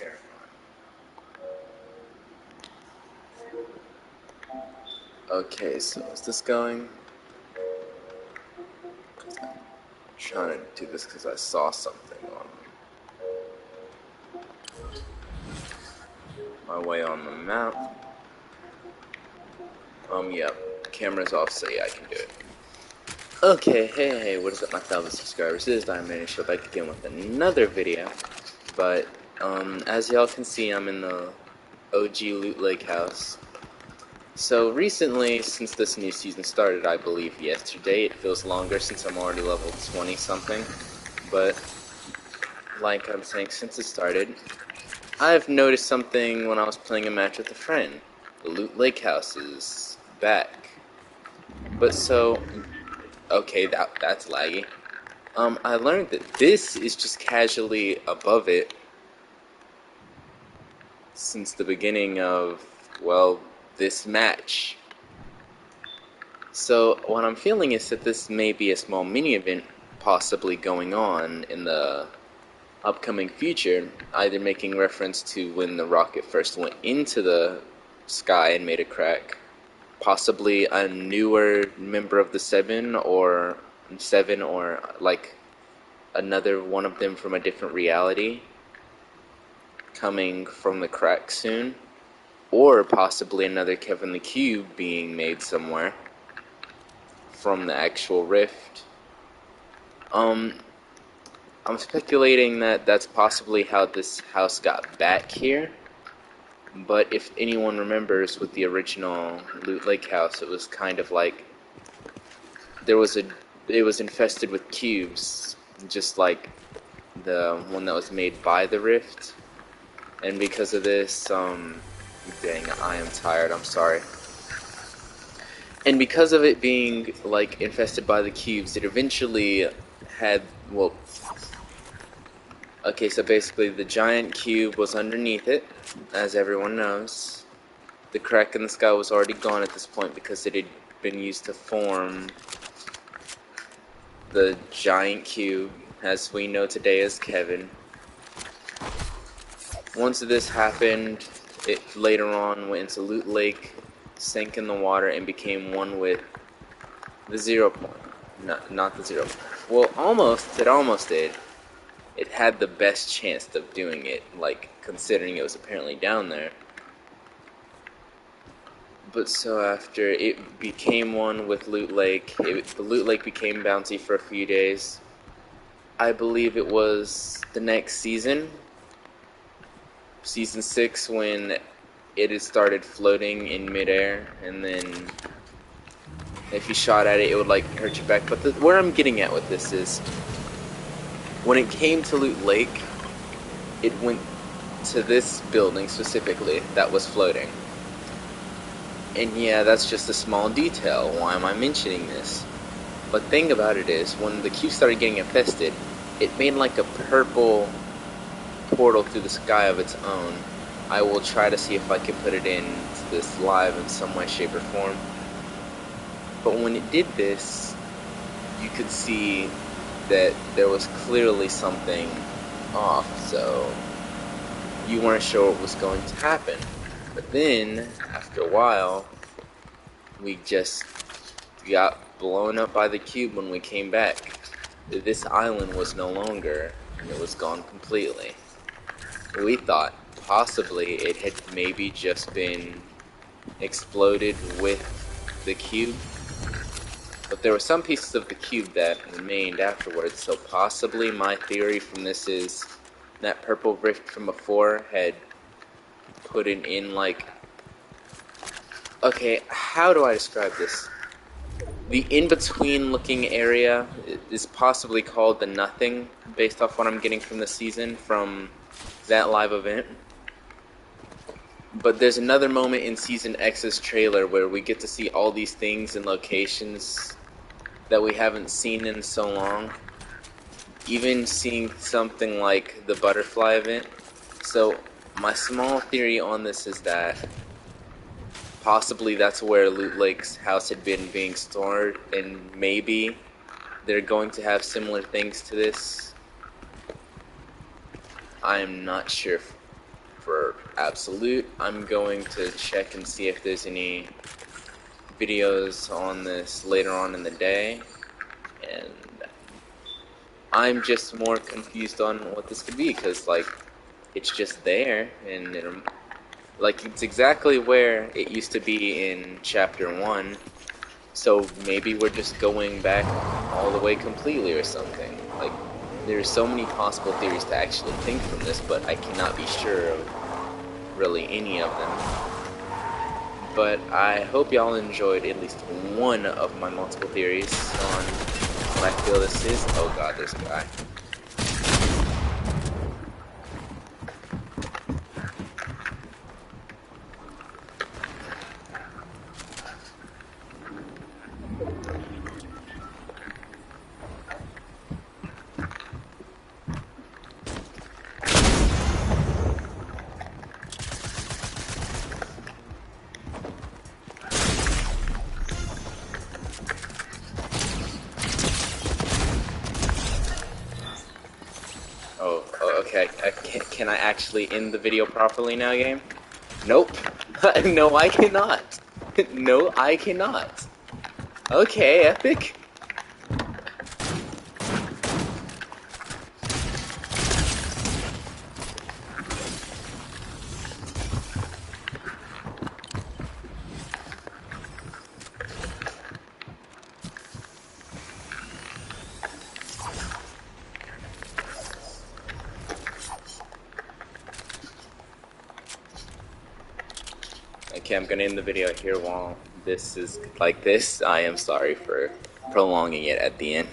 terrifying. Okay, so is this going? I'm trying to do this because I saw something on my way on the map. Yep, camera's off, so yeah, I can do it. Okay, hey, what is up, my fellow subscribers? This is Diamond Show back again with another video. But, as y'all can see, I'm in the OG Loot Lake house. So recently, since this new season started, I believe yesterday, it feels longer since I'm already level 20 something, but like I'm saying, since it started, I've noticed something when I was playing a match with a friend. The Loot Lake house is back. But so, okay, that's laggy. I learned that this is just casually above it since the beginning of, well, this match. So what I'm feeling is that this may be a small mini event possibly going on in the upcoming future, either making reference to when the rocket first went into the sky and made a crack, possibly a newer member of the seven or like another one of them from a different reality coming from the crack soon, or possibly another Kevin the Cube being made somewhere from the actual rift. I'm speculating that that's possibly how this house got back here. But if anyone remembers with the original Loot Lake house, it was kind of like it was infested with cubes, just like the one that was made by the rift. And because of this, dang, I am tired, I'm sorry. And because of it being, like, infested by the cubes, it eventually had, well, okay, so basically the giant cube was underneath it, as everyone knows. The crack in the sky was already gone at this point because it had been used to form the giant cube, as we know today as Kevin. Once this happened, it later on went into Loot Lake, sank in the water, and became one with the 0 point. Not the 0 point. Well, it almost did. It had the best chance of doing it, like, considering it was apparently down there. But so after it became one with Loot Lake, the Loot Lake became bouncy for a few days. I believe it was the next season, Season 6, when it had started floating in midair, and then if you shot at it, it would, like, hurt your back. But where I'm getting at with this is, when it came to Loot Lake, it went to this building specifically that was floating. And yeah, that's just a small detail. Why am I mentioning this? But thing about it is, when the cube started getting infested, it made like a purple portal through the sky of its own. I will try to see if I can put it into this live in some way, shape, or form. But when it did this, you could see that there was clearly something off, so you weren't sure what was going to happen. But then, after a while, we just got blown up by the cube when we came back. This island was no longer, and it was gone completely. We thought possibly it had maybe just been exploded with the cube, but there were some pieces of the cube that remained afterwards, so possibly my theory from this is that purple rift from before had put it in, like, okay, how do I describe this? The in-between looking area is possibly called the Nothing, based off what I'm getting from the season, from that live event. But there's another moment in Season X's trailer where we get to see all these things and locations that we haven't seen in so long. Even seeing something like the butterfly event. So my small theory on this is that possibly that's where Loot Lake's house had been being stored, and maybe they're going to have similar things to this. I am not sure. for absolute. I'm going to check and see if there's any videos on this later on in the day, and I'm just more confused on what this could be, because, like, it's just there, and like, it's exactly where it used to be in Chapter 1, so maybe we're just going back all the way completely or something. Like, there's so many possible theories to actually think from this, but I cannot be sure of really any of them. But I hope y'all enjoyed at least one of my multiple theories on what I feel this is. Oh god, there's a guy. Okay. Can I actually end the video properly now, game? Nope. No, I cannot. No, I cannot. Okay, epic. Okay, I'm gonna end the video here while this is like this. I am sorry for prolonging it at the end.